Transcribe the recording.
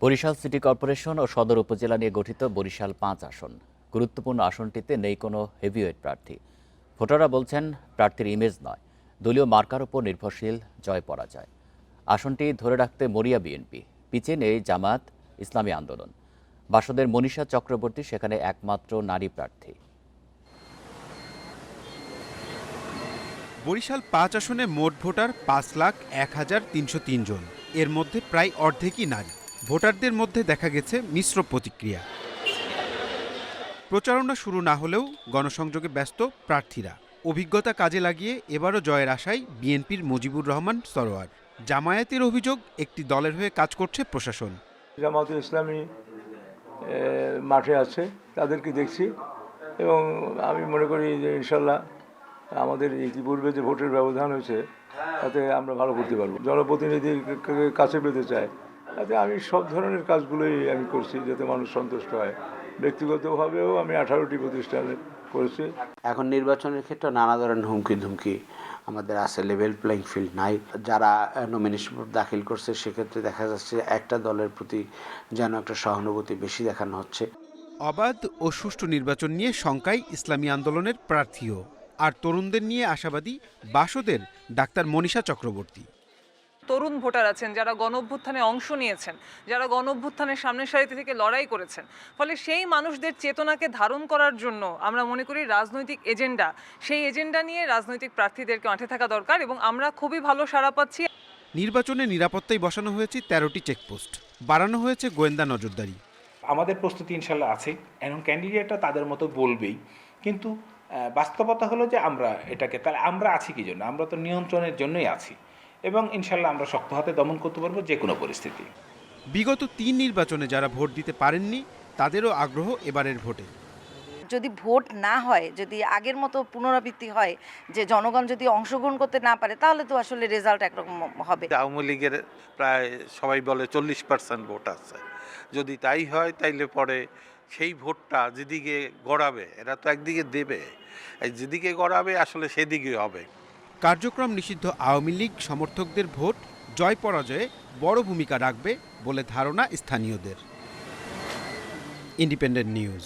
Barishal city corporation ও সদর উপজেলা নিয়ে গঠিত বরিশাল ৫ আসন। গুরুত্বপূর্ণ আসনটিতে নেই কোনো হেভিওয়েট প্রার্থী। ভোটাররা বলছেন প্রার্থীর ইমেজ নয়, দলীয় মার্কার উপর নির্ভরশীল জয় পরাজয়। আসনটি ধরে রাখতে মরিয়া বিএনপি, পিছে নেই জামায়াত ইসলামী আন্দোলন। বাসদের মনীষা চক্রবর্তী সেখানে একমাত্র নারী প্রার্থী। বরিশাল ৫ আসনে মোট ভোটার ৫,০১,৩০৩ জন। এর মধ্যে প্রায় অর্ধেকই নারী। ভোটারদের মধ্যে দেখা গেছে মিশ্র প্রতিক্রিয়া। প্রচারণা শুরু না হলেও গণসংযোগে ব্যস্ত প্রার্থীরা। অভিজ্ঞতা কাজে লাগিয়ে এবারও জয়ের আশায় বিএনপির মুজিবুর রহমান সরোয়ার। জামায়াতের অভিযোগ, একটি দলের হয়ে কাজ করছে প্রশাসন। জামায়াতে ইসলামী মাঠে আছে, তাদেরকে দেখছি এবং আমি মনে করি যে ইনশাল্লাহ আমাদের ইতিপূর্বে যে ভোটের ব্যবধান হয়েছে তাতে আমরা ভালো করতে পারবো। জনপ্রতিনিধির কাছে পেতে চাই, তাতে আমি সব ধরনের কাজগুলোই আমি করছি যাতে মানুষ সন্তুষ্ট হয়। ব্যক্তিগতভাবেও আমি 18টি প্রতিষ্ঠানে করেছি। এখন নির্বাচনের ক্ষেত্রে নানা ধরনের হুমকি ধুমকি আমাদের আছে, লেভেল প্লেইং ফিল্ড নাই। যারা নমিনেশন দাখিল করছে সেক্ষেত্রে দেখা যাচ্ছে একটা দলের প্রতি যেন একটা সহানুভূতি বেশি দেখানো হচ্ছে। অবাধ ও সুষ্ঠু নির্বাচন নিয়ে শঙ্কায় ইসলামী আন্দোলনের প্রার্থীও। আর তরুণদের নিয়ে আশাবাদী বাসদের ডাক্তার মনীষা চক্রবর্তী। তরুণ ভোটার আছেন যারা গণঅভ্যুত্থানে অংশ নিয়েছেন, যারা গণঅভ্যুত্থানের সামনের সারিতে থেকে লড়াই করেছেন। ফলে সেই মানুষদের চেতনাকে ধারণ করার জন্য আমরা মনে করি রাজনৈতিক এজেন্ডা, সেই এজেন্ডা নিয়ে রাজনৈতিক প্রার্থীদেরকে মাঠে থাকা দরকার এবং আমরা খুবই ভালো সাড়া পাচ্ছি। নির্বাচনে নিরাপত্তায় বসানো হয়েছে 13টি চেকপোস্ট, বাড়ানো হয়েছে গোয়েন্দা নজরদারি। আমাদের প্রস্তুতি ইনশাল্লাহ আছে, এখন ক্যান্ডিডেটরা তাদের মতো বলবেই, কিন্তু বাস্তবতা হলো যে আমরা এটাকে, তাহলে আমরা আছি কি জন্য? আমরা তো নিয়ন্ত্রণের জন্যই আছি এবং ইনশাল্লাহ আমরা শক্ত হাতে দমন করতে পারবো যে কোনো পরিস্থিতি। বিগত 3 নির্বাচনে যারা ভোট দিতে পারেননি তাদেরও আগ্রহ এবারের ভোটে। যদি ভোট না হয়, যদি আগের মতো পুনরাবৃত্তি হয়, যে জনগণ যদি অংশগ্রহণ করতে না পারে, তাহলে তো আসলে রেজাল্ট একরকম হবে। আওয়ামী লীগের প্রায় সবাই বলে 40% ভোট আছে। যদি তাই হয় তাইলে পরে সেই ভোটটা যেদিকে গড়াবে, এরা তো একদিকে দেবে, যেদিকে গড়াবে আসলে সেদিকে হবে। কার্যক্রম নিষিদ্ধ আওয়ামী লীগ সমর্থকদের ভোট জয় পরাজয়ে বড় ভূমিকা রাখবে বলে ধারণা স্থানীয়দের। Independent news.